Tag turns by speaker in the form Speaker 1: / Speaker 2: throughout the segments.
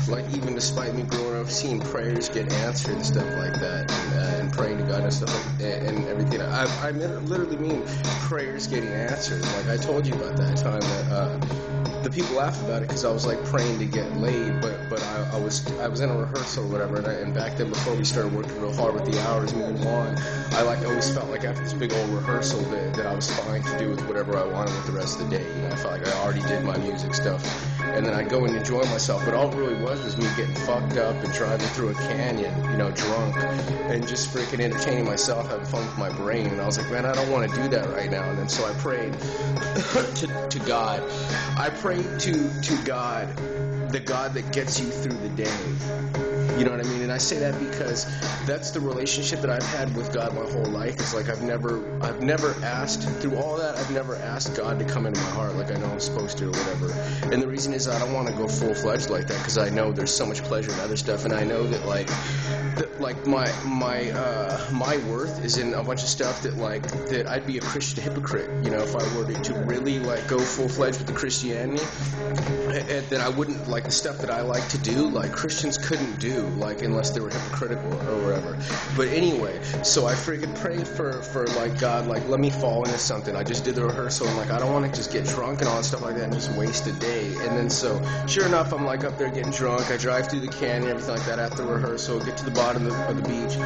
Speaker 1: like even despite me growing up seeing prayers get answered and stuff like that, and praying to God and stuff like that, and everything. I literally mean prayers getting answered. Like I told you about that time that the people laugh about it because I was like praying to get laid, but I was in a rehearsal or whatever, and back then before we started working real hard with the hours moving on, I like always felt like after this big old rehearsal that I was fine to do with whatever I wanted with the rest of the day. You know, I felt like I already did my music stuff, and then I'd go and enjoy myself. But all it really was me getting fucked up and driving through a canyon, you know, drunk, and just freaking entertaining myself, having fun with my brain. And I was like, man, I don't want to do that right now. And then so I prayed to God. I prayed to God, the God that gets you through the day. You know what I mean? And I say that because that's the relationship that I've had with God my whole life. It's like I've never asked, through all that, I've never asked God to come into my heart like I know I'm supposed to or whatever. And the reason is I don't want to go full-fledged like that because I know there's so much pleasure in other stuff, and I know that my worth is in a bunch of stuff that I'd be a Christian hypocrite, you know, if I were to really like go full-fledged with the Christianity, and that I wouldn't, like the stuff that I like to do, like Christians couldn't do, like unless they were hypocritical or whatever. But anyway, so I freaking prayed for like God, like let me fall into something. I just did the rehearsal and like I don't want to just get drunk and all that stuff like that and just waste a day. And then so sure enough, I'm like up there getting drunk. I drive through the canyon, everything like that after the rehearsal, get to the bottom of the beach,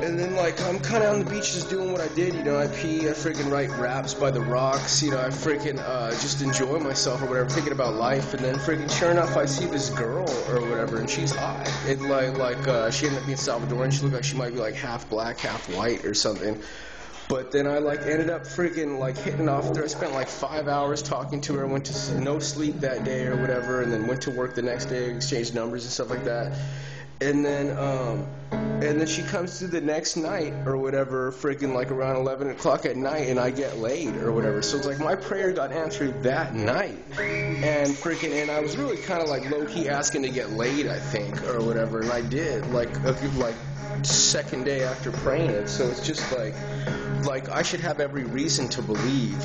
Speaker 1: and then like I'm kind of on the beach just doing what I did, you know. I pee, I freaking write raps by the rocks, you know. I freaking just enjoy myself or whatever, thinking about life. And then freaking sure enough, I see this girl or whatever, and she's hot. It like she ended up being Salvadoran. She looked like she might be like half black, half white or something. But then I like ended up freaking like hitting off there. I spent like 5 hours talking to her. Went to no sleep that day or whatever, and then went to work the next day, exchanged numbers and stuff like that. And then she comes through the next night or whatever, freaking like around 11 o'clock at night, and I get laid or whatever. So it's like my prayer got answered that night, and I was really kind of like low key asking to get laid, I think, or whatever, and I did like second day after praying it. So it's just like I should have every reason to believe